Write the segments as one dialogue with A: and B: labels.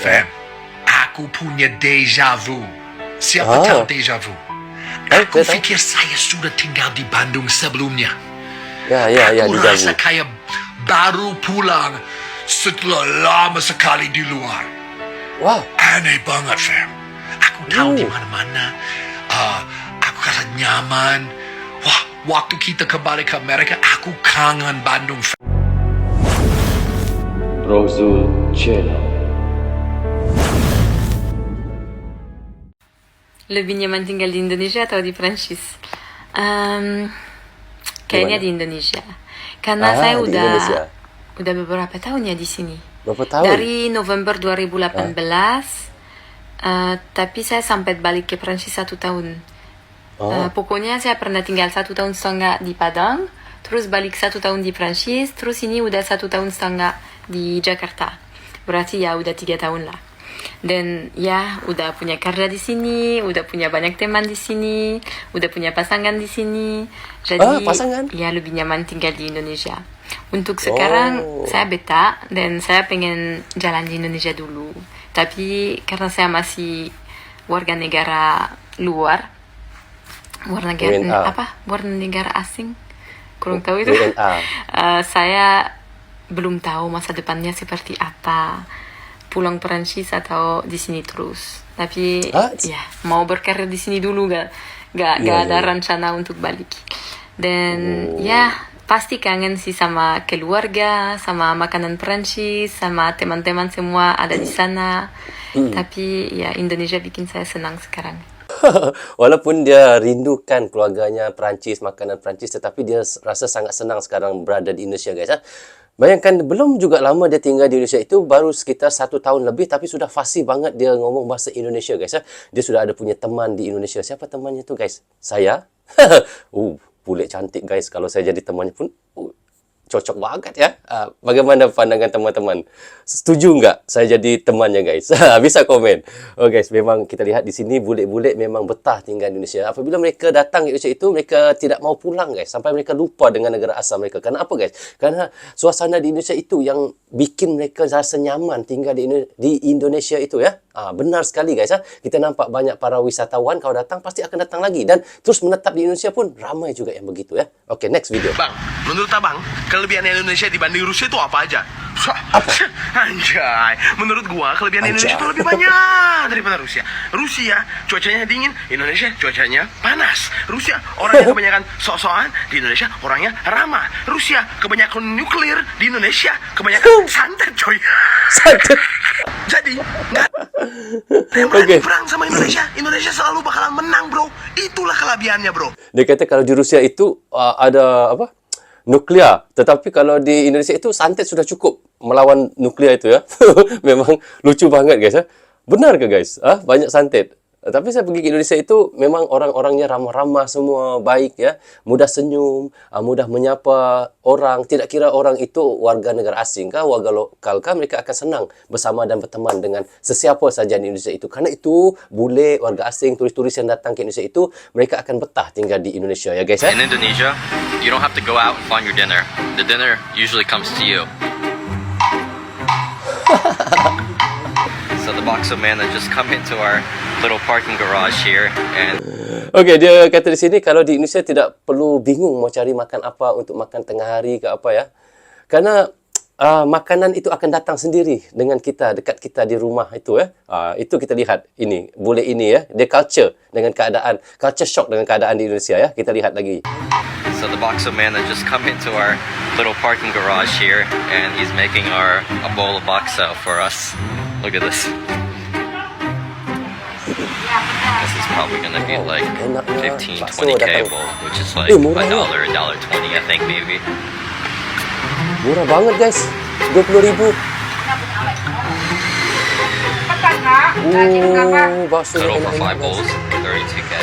A: Fam, aku punya deja vu. Siapa tahu deja vu? Aku fikir saya sudah tinggal di Bandung sebelumnya. Aku rasa kayak baru pulang setelah lama sekali di luar.
B: Wow.
A: Aneh banget, Fam. Aku tahu di mana-mana. Aku rasa nyaman. Wah, waktu kita kembali ke Amerika, aku kangen Bandung, Fam.
B: Rozul Channel.
C: Lebih nyaman tinggal di Indonesia atau di Prancis? Kayaknya di Indonesia. Karena saya udah beberapa tahun ya di sini.
B: Berapa tahun?
C: Dari November 2018. Tapi saya sampai balik ke Prancis 1 tahun. Pokoknya saya pernah tinggal 1,5 tahun di Padang, terus balik 1 tahun di Prancis, terus ini udah 1,5 tahun di Jakarta. Berarti ya udah 3 tahun lah. Dan ya udah punya kerja di sini, udah punya banyak teman di sini, udah punya pasangan di sini. Jadi ya lebih nyaman tinggal di Indonesia. Untuk sekarang saya beta dan saya pengen jalan di Indonesia dulu. Tapi karena saya masih warga negara luar, warga negara asing, kurang tahu itu. Saya belum tahu masa depannya seperti apa. Pulang Perancis atau di sini terus. Tapi ya mau berkarir di sini dulu, gak ada rencana untuk balik. Dan ya pasti kangen sih sama keluarga, sama makanan Perancis, sama teman-teman semua ada di sana. Tapi ya Indonesia bikin saya senang sekarang.
B: Walaupun dia rindukan keluarganya Perancis, makanan Perancis, tetapi dia rasa sangat senang sekarang berada di Indonesia, guys. Bayangkan, belum juga lama dia tinggal di Indonesia itu, baru sekitar 1 tahun lebih, tapi sudah fasih banget dia ngomong bahasa Indonesia, guys. Dia sudah ada punya teman di Indonesia. Siapa temannya tu, guys? Saya. Bule cantik, guys. Kalau saya jadi temannya pun, cocok banget ya. Bagaimana pandangan teman-teman? Setuju nggak saya jadi temannya, guys? Bisa komen. Oh guys, memang kita lihat di sini bule-bule memang betah tinggal di Indonesia. Apabila mereka datang ke Indonesia itu, mereka tidak mau pulang, guys. Sampai mereka lupa dengan negara asal mereka. Karena apa, guys? Karena suasana di Indonesia itu yang bikin mereka rasa nyaman tinggal di Indonesia itu ya. Benar sekali, guys. Kita nampak banyak para wisatawan kalau datang pasti akan datang lagi. Dan terus menetap di Indonesia pun ramai juga yang begitu ya. Oke, next video.
D: Bang, menurut abang, kelebihan Indonesia dibanding Rusia itu apa aja? Anjay, menurut gua kelebihan Indonesia itu lebih banyak daripada Rusia. Rusia cuacanya dingin, Indonesia cuacanya panas. Rusia orangnya kebanyakan sok-sokan, di Indonesia orangnya ramah. Rusia kebanyakan nuklir, di Indonesia kebanyakan santet, coy.
B: Santet.
D: Jadi nggak berani perang sama Indonesia. Indonesia selalu bakalan menang, bro. Itulah kelebihannya, bro.
B: Dia kata kalau di Rusia itu ada apa? Nuklear. Tetapi kalau di Indonesia itu santet sudah cukup melawan nuklear itu ya. Memang lucu banget, guys. Benar ke, guys? Banyak santet. Tapi saya pergi ke Indonesia itu memang orang-orangnya ramah-ramah semua, baik ya. Mudah senyum, mudah menyapa orang. Tidak kira orang itu warga negara asing kah, warga lokal kah, mereka akan senang bersama dan berteman dengan sesiapa saja di Indonesia itu. Karena itu bule, warga asing, turis-turis yang datang ke Indonesia itu, mereka akan betah tinggal di Indonesia ya, guys.
E: In Indonesia, you don't have to go out and find your dinner. The dinner usually comes to you. So the Boxo man that just come into our little parking garage here and
B: Okey, dia kata di sini kalau di Indonesia tidak perlu bingung mau cari makan apa untuk makan tengah hari ke apa ya. Karena makanan itu akan datang sendiri dengan kita, dekat kita di rumah itu ya. Itu kita lihat ini, bule ini ya. Dia culture shock dengan keadaan di Indonesia ya. Kita lihat lagi.
E: so the Boxo man that just come into our little parking garage here and he's making a bowl of Boxo for us. Look at this. This is probably gonna be like 15, 20k a bowl, which is like $1, $1.20 I think maybe.
B: Murah banget, guys. 20.000. Bakso
E: Total for 5 bowls, 32k.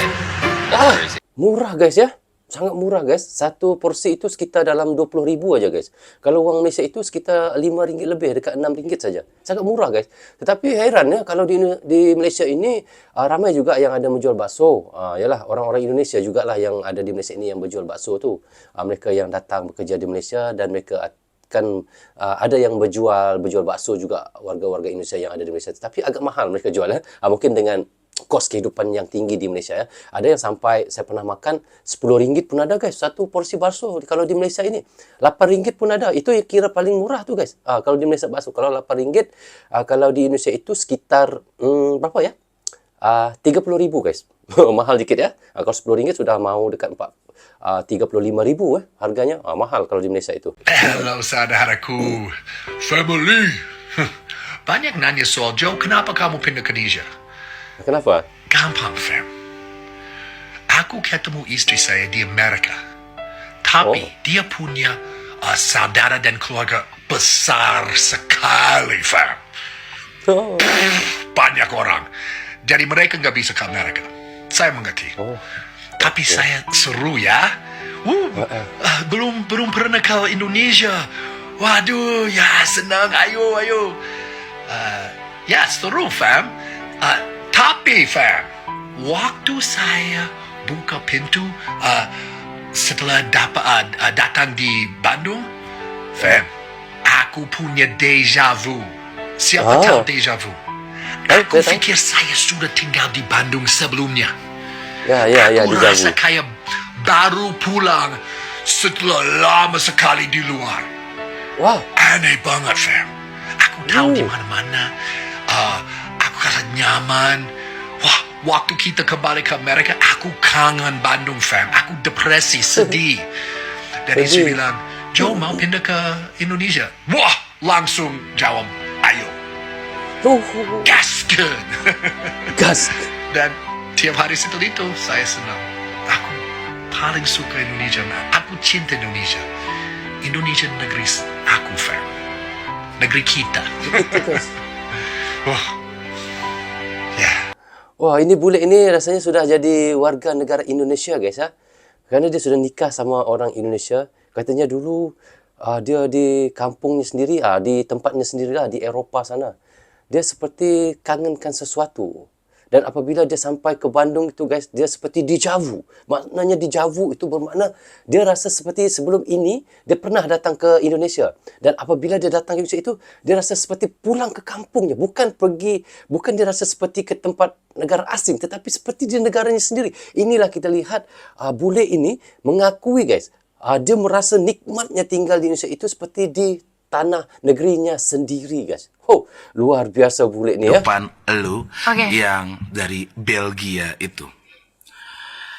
E: That's crazy.
B: Murah, guys ya. Sangat murah, guys. Satu porsi itu sekitar dalam 20.000 aja, guys. Kalau wang Malaysia itu sekitar RM5 lebih, dekat RM6 saja. Sangat murah, guys. Tetapi heran ya, kalau di Malaysia ini ramai juga yang ada menjual bakso. Yalah, orang-orang Indonesia jugalah yang ada di Malaysia ini yang berjual bakso tu. Mereka yang datang bekerja di Malaysia dan mereka kan ada yang berjual bakso juga warga-warga Indonesia yang ada di Malaysia. Tapi agak mahal mereka jual ya. Mungkin dengan kos kehidupan yang tinggi di Malaysia ya. Ada yang sampai saya pernah makan RM10 pun ada guys. Satu porsi bakso kalau di Malaysia ini. RM8 pun ada. Itu kira paling murah tu guys. Kalau di Malaysia bakso. Kalau RM8, kalau di Indonesia itu sekitar berapa ya? RM30,000 guys. Mahal dikit ya. Kalau RM10 sudah mau dekat RM35,000 harganya. Mahal kalau di Malaysia itu.
A: Hello saudaraku. Family. Banyak nanya soal Joe, kenapa kamu pindah ke Indonesia?
B: Kenapa?
A: Gampang, fam. Aku ketemu istri saya di Amerika. Tapi dia punya saudara dan keluarga besar sekali, fam. Banyak orang. Jadi mereka nggak bisa ke Amerika. Saya mengerti. Tapi saya seru ya. Belum pernah ke Indonesia. Waduh, ya senang. Ayo. Ya seru, fam. Tapi, fam, waktu saya buka pintu setelah datang di Bandung, fam, aku punya deja vu. Siapa tahu deja vu? Aku pikir saya sudah tinggal di Bandung sebelumnya. Aku rasa kayak baru pulang setelah lama sekali di luar.
B: Wow.
A: Aneh banget, fam. Aku tahu di mana-mana. Aku rasa nyaman. Wah, waktu kita kembali ke Amerika, aku kangen Bandung, fam. Aku depresi, sedih. Dan istri bilang, Joe mau pindah ke Indonesia. Wah, langsung jawab, ayo. Gaskan.
B: Gas.
A: Dan tiap hari setelah itu, saya senang. Aku paling suka Indonesia, man. Aku cinta Indonesia. Indonesia negeri aku, fam. Negeri kita. Wah.
B: Wah, ini bule ini rasanya sudah jadi warga negara Indonesia, guys ya. Kerana dia sudah nikah sama orang Indonesia. Katanya dulu dia di kampungnya sendiri, di tempatnya sendirilah di Eropah sana. Dia seperti kangenkan sesuatu. Dan apabila dia sampai ke Bandung itu, guys, dia seperti dejavu. Maknanya dejavu itu bermakna dia rasa seperti sebelum ini dia pernah datang ke Indonesia. Dan apabila dia datang ke Indonesia itu, dia rasa seperti pulang ke kampungnya. Bukan dia rasa seperti ke tempat negara asing, tetapi seperti di negaranya sendiri. Inilah kita lihat bule ini mengakui, guys, dia merasa nikmatnya tinggal di Indonesia itu seperti di tanah negerinya sendiri, guys. Luar biasa bule ni ya.
F: Depan lu yang dari Belgia itu.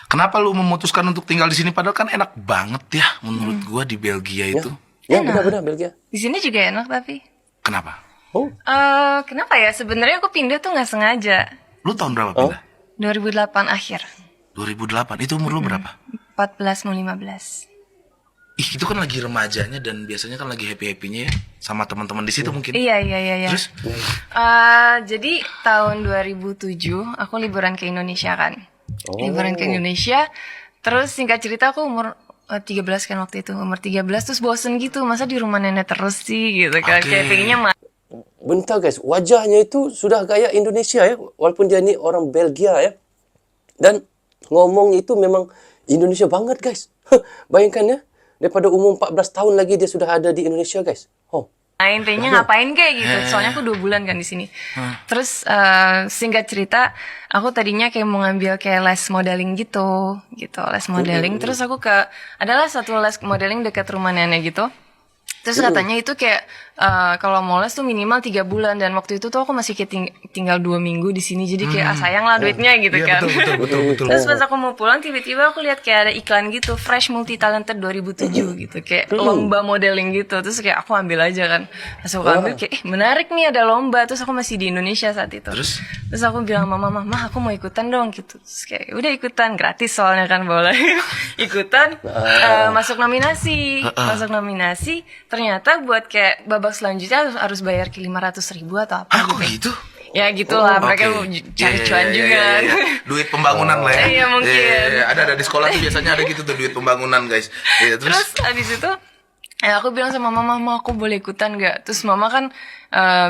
F: Kenapa lu memutuskan untuk tinggal di sini padahal kan enak banget ya menurut gua di Belgia itu.
B: Ya, benar-benar Belgia.
G: Di sini juga enak tapi.
F: Kenapa?
G: Kenapa ya? Sebenarnya aku pindah tuh nggak sengaja.
F: Lu tahun berapa pindah?
G: 2008 akhir.
F: 2008. Itu umur lu berapa?
G: 14 mau 15.
F: Itu kan lagi remajanya dan biasanya kan lagi happy-happynya ya sama teman-teman di situ mungkin.
G: Iya.
F: Terus?
G: Jadi tahun 2007 aku liburan ke Indonesia kan. Liburan ke Indonesia. Terus singkat cerita aku umur 13 kan waktu itu. Umur 13 terus bosen gitu. Masa di rumah nenek terus sih gitu kan. Kayak pengennya
B: Bentar guys, wajahnya itu sudah gaya Indonesia ya. Walaupun dia ni orang Belgia ya. Dan ngomongnya itu memang Indonesia banget guys. Bayangkan ya. Daripada umur 14 tahun lagi dia sudah ada di Indonesia, guys.
G: Intinya ngapain kayak gitu. Soalnya aku 2 bulan kan di sini. Terus singkat cerita, aku tadinya kayak mau ngambil kayak les modeling gitu, les modeling. Terus aku adalah satu les modeling dekat rumah nenek gitu. Terus katanya itu kayak kalau mau les tuh minimal 3 bulan dan waktu itu tuh aku masih kayak tinggal 2 minggu di sini jadi kayak sayang lah duitnya gitu kan.
F: Betul.
G: Terus pas aku mau pulang tiba-tiba aku lihat kayak ada iklan gitu Fresh Multi Talented 2007 gitu kayak lomba modeling gitu. Terus kayak aku ambil aja kan. Pas aku ambil kayak menarik nih ada lomba. Terus aku masih di Indonesia saat itu. Terus aku bilang mama aku mau ikutan dong gitu. Terus kayak udah ikutan gratis soalnya kan boleh. Ikutan masuk nominasi. Ternyata buat kayak babak selanjutnya harus bayar ke 500.000 atau apa
F: gitu.
G: Ya gitulah mereka mau cari cuan juga.
F: Duit pembangunan lah ya.
G: Iya mungkin.
F: Ada di sekolah tuh biasanya ada gitu tuh duit pembangunan guys.
G: Terus abis itu aku bilang sama mama aku boleh ikutan gak? Terus mama kan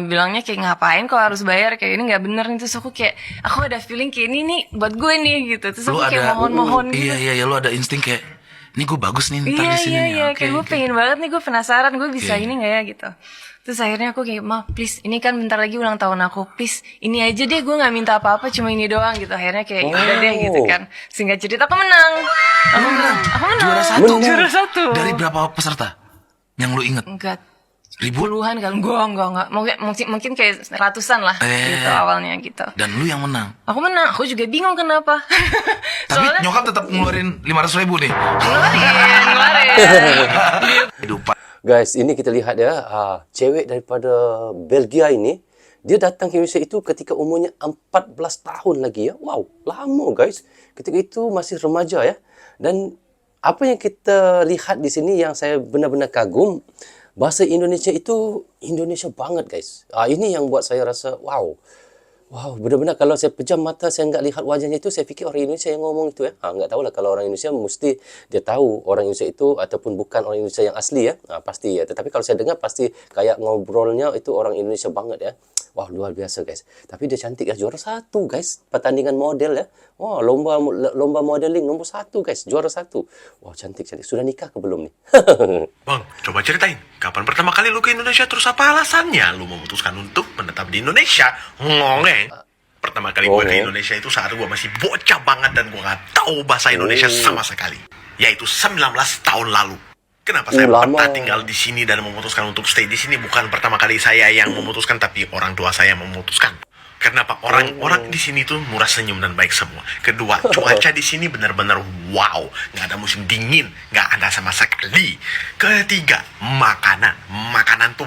G: bilangnya kayak ngapain kok harus bayar kayak ini nggak bener nih. Terus aku ada feeling kayak ini nih buat gue nih gitu. Terus aku kayak mohon-mohon gitu.
F: Iya lu ada insting kayak ini gue bagus nih ntar
G: Iya,
F: di sini
G: iya,
F: nih.
G: iya.
F: Oke,
G: Kayak gue
F: oke.
G: pengen banget nih, gue penasaran gue bisa
F: Oke.
G: ini gak ya gitu. Terus akhirnya aku kayak, Ma please, ini kan bentar lagi ulang tahun aku, please ini aja deh, gue gak minta apa-apa, cuma ini doang gitu. Akhirnya kayak udah deh gitu kan. Singkat cerita aku menang. Aku menang.
F: Juara satu.
G: Juara satu.
F: Dari berapa peserta yang lu inget?
G: Enggak.
F: Ribu?
G: Puluhan kan, enggak. Mungkin kayak ratusan lah gitu awalnya gitu.
F: Dan lu yang menang.
G: Aku menang, aku juga bingung kenapa.
F: Tapi
G: Soalnya
F: nyokap tetap ngeluarin 500.000 nih.
G: ngeluarin.
F: Kehidupan.
B: Guys, ini kita lihat ya, cewek daripada Belgia ini, dia datang ke Indonesia itu ketika umurnya 14 tahun lagi ya. Wow, lama guys. Ketika itu masih remaja ya. Dan apa yang kita lihat di sini yang saya benar-benar kagum, bahasa Indonesia itu Indonesia banget guys. Ini yang buat saya rasa wow. Wow, benar-benar kalau saya pejam mata, saya nggak lihat wajahnya itu, saya fikir orang Indonesia yang ngomong itu ya. Nggak tahu lah kalau orang Indonesia mesti dia tahu orang Indonesia itu ataupun bukan orang Indonesia yang asli ya. Pasti ya. Tetapi kalau saya dengar pasti kayak ngobrolnya itu orang Indonesia banget ya. Wah, luar biasa guys. Tapi dia cantik ya, juara 1 guys. Pertandingan model ya. Wah, lomba modeling nomor 1 guys, juara 1. Wah, cantik. Sudah nikah ke belum nih?
D: Bang, coba ceritain. Kapan pertama kali lu ke Indonesia, terus apa alasannya lu memutuskan untuk menetap di Indonesia? Ngongeng. Pertama kali gue ke Indonesia itu saat gue masih bocah banget dan gue gak tahu bahasa Indonesia sama sekali. Yaitu 19 tahun lalu. Kenapa saya
B: Lama.
D: betah tinggal di sini dan memutuskan untuk stay di sini? Bukan pertama kali saya yang memutuskan, tapi orang tua saya memutuskan. Kenapa orang di sini tuh murah senyum dan baik semua. Kedua, cuaca di sini benar-benar wow, nggak ada musim dingin, nggak ada sama sekali. Ketiga, makanan tuh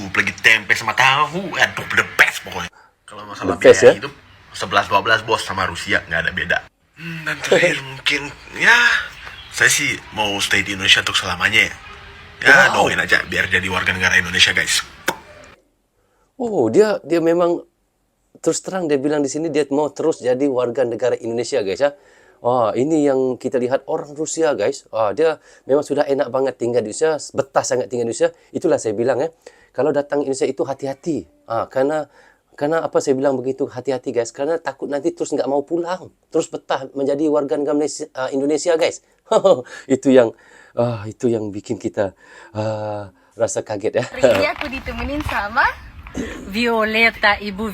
D: apalagi tempe sama tahu, aduh the best pokoknya. Kalau masalah
B: The best,
D: biaya
B: ya?
D: hidup 11-12 bos sama Rusia nggak ada beda. Dan terakhir mungkin ya saya sih mau stay di Indonesia untuk selamanya ya. Ya doain aja biar jadi warga negara Indonesia guys.
B: Oh, dia memang terus terang dia bilang di sini dia mau terus jadi warga negara Indonesia guys ya. Ini yang kita lihat orang Rusia guys. Dia memang sudah enak banget tinggal di Indonesia, betah sangat tinggal di Indonesia. Itulah saya bilang ya. Kalau datang Indonesia itu hati-hati. Karena apa saya bilang begitu hati-hati guys? Karena takut nanti terus nggak mau pulang, terus betah menjadi warga negara Indonesia guys. itu yang bikin kita rasa kaget ya.
H: Hari ini aku ditemenin sama
I: Violeta, Ibu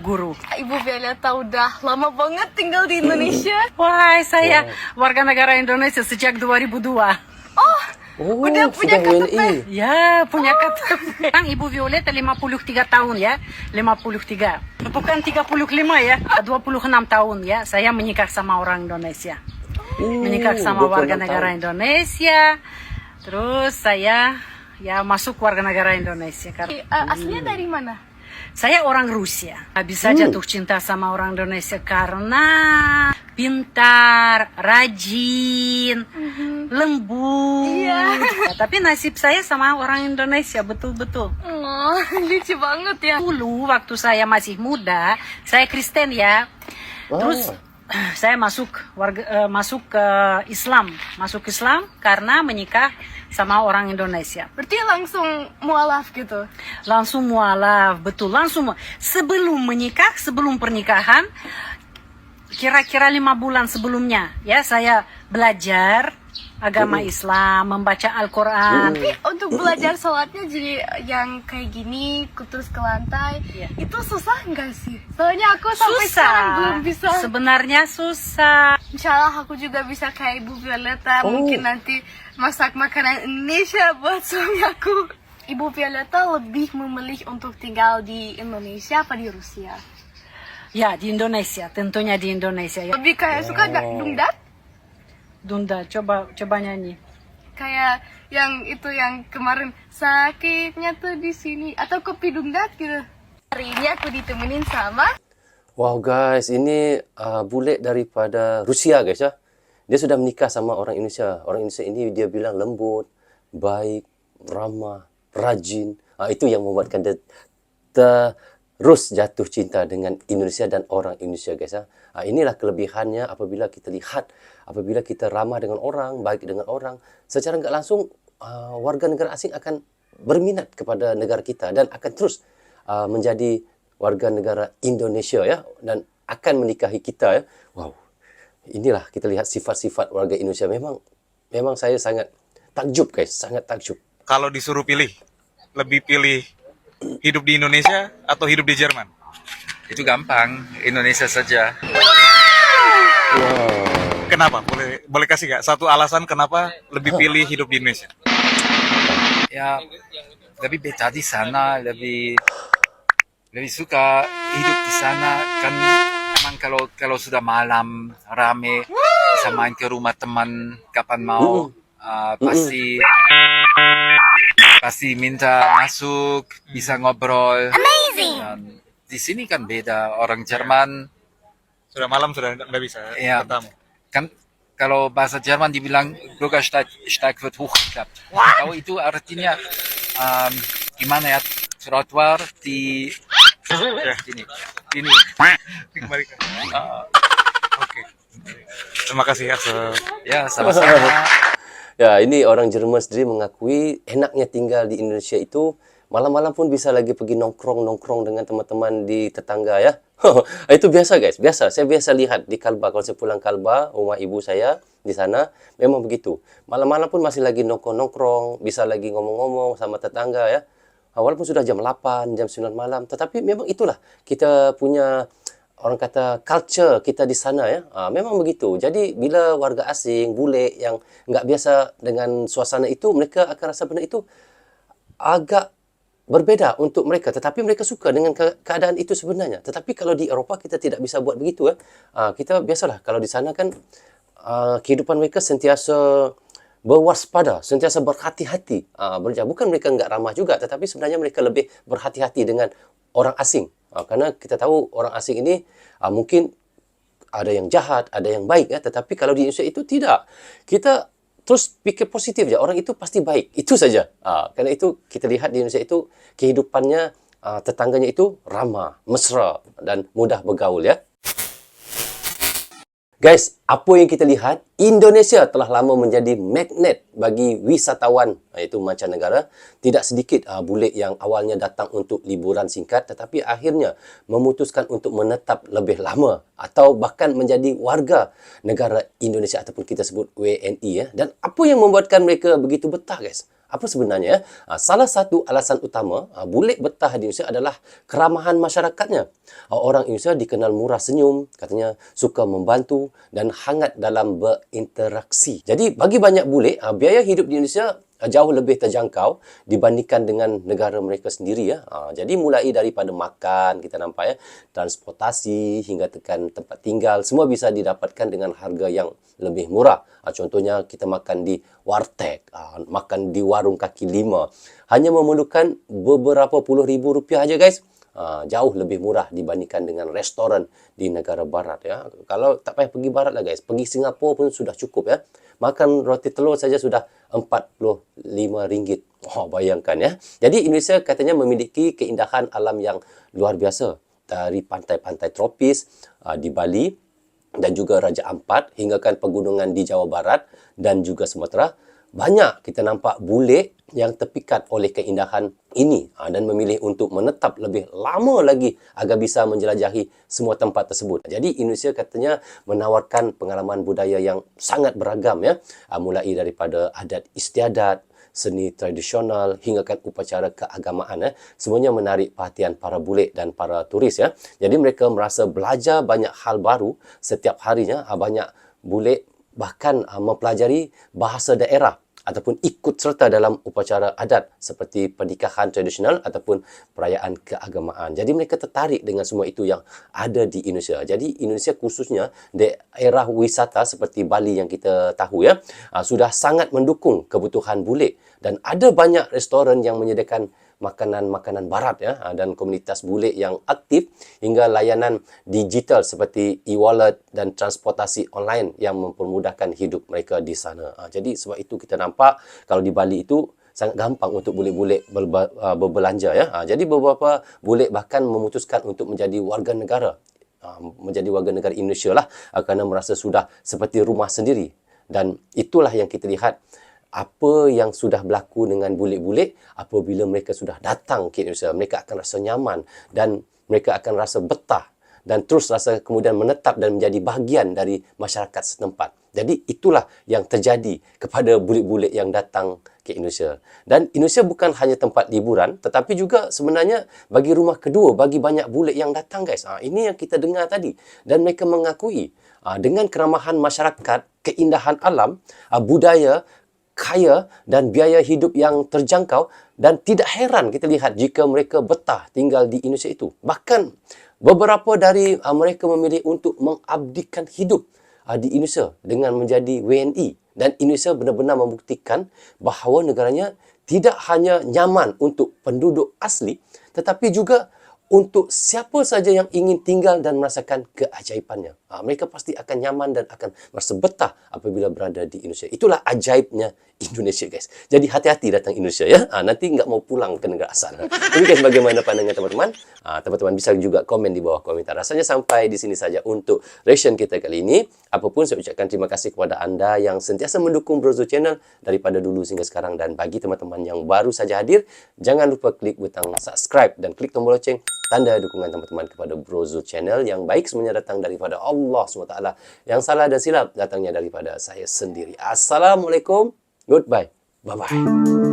I: Guru.
H: Ibu Violeta. Udah lama banget tinggal di Indonesia.
I: Wah, saya warga negara Indonesia sejak 2002.
H: Udah punya KTP?
I: Ya, punya KTP. Kan Ibu Violeta 53 tahun ya, 53. Bukan 35 ya, 26 tahun ya. Saya menikah sama orang Indonesia. Menikah sama warga negara Indonesia. Terus saya masuk warga negara Indonesia.
H: Aslinya dari mana?
I: Saya orang Rusia. Bisa jatuh cinta sama orang Indonesia karena pintar, rajin, lembut.
H: Iya.
I: Tapi nasib saya sama orang Indonesia betul-betul.
H: Oh, lucu banget ya.
I: Dulu waktu saya masih muda, saya Kristen ya. Terus saya masuk ke Islam, karena menikah sama orang Indonesia.
H: Berarti langsung mualaf gitu?
I: Langsung mualaf, betul. Sebelum pernikahan, kira-kira 5 bulan sebelumnya, ya saya belajar agama Islam, membaca Al-Quran.
H: Tapi untuk belajar sholatnya jadi yang kayak gini, terus ke lantai, itu susah nggak sih? Soalnya aku sampai sekarang belum bisa.
I: Sebenarnya susah.
H: Insyaallah aku juga bisa kayak Ibu Violeta. Mungkin nanti masak makanan Indonesia buat suami aku. Ibu Violeta lebih memilih untuk tinggal di Indonesia apa di Rusia?
I: Ya, di Indonesia, tentunya di Indonesia. Ya.
H: Lebih kayak suka dungdat?
I: Dunda, coba nyanyi.
H: Kayak yang itu yang kemarin sakitnya tuh di sini atau kopi dungdat gitu. Hari ini aku ditemenin sama
B: Wow guys, ini bule daripada Rusia guys ya. Dia sudah menikah sama orang Indonesia. Orang Indonesia ini dia bilang lembut, baik, ramah, rajin. Itu yang membuatkan dia terus jatuh cinta dengan Indonesia dan orang Indonesia guys ya. Inilah kelebihannya apabila kita ramah dengan orang, baik dengan orang, secara nggak langsung warga negara asing akan berminat kepada negara kita dan akan terus menjadi warga negara Indonesia ya, dan akan menikahi kita ya. Wow, inilah kita lihat sifat-sifat warga Indonesia. Memang saya sangat takjub guys, sangat takjub.
J: Kalau disuruh pilih, lebih pilih hidup di Indonesia atau hidup di Jerman?
K: Itu gampang, Indonesia saja.
J: Kenapa? Boleh kasih nggak satu alasan kenapa lebih pilih hidup di Indonesia?
K: Ya, lebih beta di sana, lebih suka hidup di sana. Kan emang kalau sudah malam rame, bisa main ke rumah teman kapan mau. Pasti minta masuk, bisa ngobrol. Amazing. Di sini kan beda, orang Jerman
J: Sudah malam sudah nggak bisa
K: ya,
J: ketemu.
K: kan kalau bahasa Jerman dibilang Bürgersteig wird hochgeklappt. Tahu itu artinya gimana ya, trotoar di ini.
J: Dikembalikan. Oke. Terima kasih
K: Ya, sama-sama.
B: Ya, ini orang Jerman sendiri mengakui enaknya tinggal di Indonesia itu malam-malam pun bisa lagi pergi nongkrong dengan teman-teman di tetangga ya. Itu biasa guys, biasa. Saya biasa lihat di Kalbar, kalau saya pulang Kalbar, rumah ibu saya di sana, memang begitu. Malam-malam pun masih lagi nongkrong, bisa lagi ngomong-ngomong sama tetangga ya. Walaupun sudah jam 8, jam 9 malam, tetapi memang itulah kita punya orang kata culture kita di sana ya. Memang begitu. Jadi bila warga asing, bule yang nggak biasa dengan suasana itu, mereka akan rasa benda itu agak berbeda untuk mereka. Tetapi mereka suka dengan keadaan itu sebenarnya. Tetapi kalau di Eropah kita tidak bisa buat begitu ya. Kita biasalah kalau di sana kan kehidupan mereka sentiasa berwaspada, sentiasa berhati-hati. Bukan mereka nggak ramah juga, tetapi sebenarnya mereka lebih berhati-hati dengan orang asing. Karena kita tahu orang asing ini mungkin ada yang jahat, ada yang baik ya, tetapi kalau di Indonesia itu tidak. Kita terus pikir positif ya, orang itu pasti baik. Itu saja. Karena itu kita lihat di Indonesia itu kehidupannya tetangganya itu ramah, mesra dan mudah bergaul ya. Guys, apa yang kita lihat, Indonesia telah lama menjadi magnet bagi wisatawan, iaitu mancanegara. Tidak sedikit bule yang awalnya datang untuk liburan singkat, tetapi akhirnya memutuskan untuk menetap lebih lama atau bahkan menjadi warga negara Indonesia ataupun kita sebut WNI ya. Dan apa yang membuatkan mereka begitu betah guys? Apa sebenarnya? Salah satu alasan utama bule betah di Indonesia adalah keramahan masyarakatnya. Orang Indonesia dikenal murah senyum, katanya suka membantu dan hangat dalam berinteraksi. Jadi bagi banyak bule, biaya hidup di Indonesia jauh lebih terjangkau dibandingkan dengan negara mereka sendiri ya. Jadi mulai daripada makan, kita nampak ya, transportasi hingga tekan tempat tinggal, semua bisa didapatkan dengan harga yang lebih murah. Contohnya kita makan di warteg, makan di warung kaki lima, hanya memerlukan beberapa puluh ribu rupiah aja guys. Jauh lebih murah dibandingkan dengan restoran di negara barat ya. Kalau tak payah pergi barat lah guys, pergi Singapura pun sudah cukup ya. Makan roti telur saja sudah RM45. Bayangkan ya. Jadi Indonesia katanya memiliki keindahan alam yang luar biasa, dari pantai-pantai tropis di Bali dan juga Raja Ampat hingga kan pegunungan di Jawa Barat dan juga Sumatera. Banyak kita nampak bule yang terpikat oleh keindahan ini dan memilih untuk menetap lebih lama lagi agar bisa menjelajahi semua tempat tersebut. Jadi Indonesia katanya menawarkan pengalaman budaya yang sangat beragam ya, mulai daripada adat istiadat, seni tradisional hingga kan upacara keagamaan ya. Semuanya menarik perhatian para bule dan para turis ya. Jadi mereka merasa belajar banyak hal baru setiap harinya. Banyak bule bahkan mempelajari bahasa daerah ataupun ikut serta dalam upacara adat seperti pernikahan tradisional ataupun perayaan keagamaan. Jadi mereka tertarik dengan semua itu yang ada di Indonesia. Jadi Indonesia khususnya daerah wisata seperti Bali yang kita tahu ya, sudah sangat mendukung kebutuhan bule dan ada banyak restoran yang menyediakan makanan-makanan barat ya, dan komunitas bule yang aktif hingga layanan digital seperti e-wallet dan transportasi online yang mempermudahkan hidup mereka di sana. Jadi sebab itu kita nampak kalau di Bali itu sangat gampang untuk bule-bule berbelanja ya. Jadi beberapa bule bahkan memutuskan untuk menjadi warga negara Indonesia lah, kerana merasa sudah seperti rumah sendiri. Dan itulah yang kita lihat apa yang sudah berlaku dengan bule-bule apabila mereka sudah datang ke Indonesia. Mereka akan rasa nyaman dan mereka akan rasa betah dan terus rasa kemudian menetap dan menjadi bahagian dari masyarakat setempat. Jadi itulah yang terjadi kepada bulik-bulik yang datang ke Indonesia. Dan Indonesia bukan hanya tempat liburan, tetapi juga sebenarnya bagi rumah kedua bagi banyak bulik yang datang, guys. Ini yang kita dengar tadi. Dan mereka mengakui dengan keramahan masyarakat, keindahan alam, budaya, kaya dan biaya hidup yang terjangkau, dan tidak heran kita lihat jika mereka betah tinggal di Indonesia itu. Bahkan beberapa dari mereka memilih untuk mengabdikan hidup di Indonesia dengan menjadi WNI, dan Indonesia benar-benar membuktikan bahawa negaranya tidak hanya nyaman untuk penduduk asli tetapi juga untuk siapa saja yang ingin tinggal dan merasakan keajaibannya. Mereka pasti akan nyaman dan akan merasa betah apabila berada di Indonesia. Itulah ajaibnya Indonesia, guys. Jadi hati-hati datang Indonesia, ya. Nanti nggak mau pulang ke negara asal. Jadi guys, bagaimana pandangan teman-teman? Teman-teman bisa juga komen di bawah komentar. Rasanya sampai di sini saja untuk reaction kita kali ini. Apapun, saya ucapkan terima kasih kepada anda yang sentiasa mendukung Brozo Channel daripada dulu hingga sekarang. Dan bagi teman-teman yang baru saja hadir, jangan lupa klik butang subscribe dan klik tombol loceng, tanda dukungan teman-teman kepada Brozo Channel. Yang baik semuanya datang daripada Allah SWT. Yang salah dan silap datangnya daripada saya sendiri. Assalamualaikum. Goodbye. Bye-bye.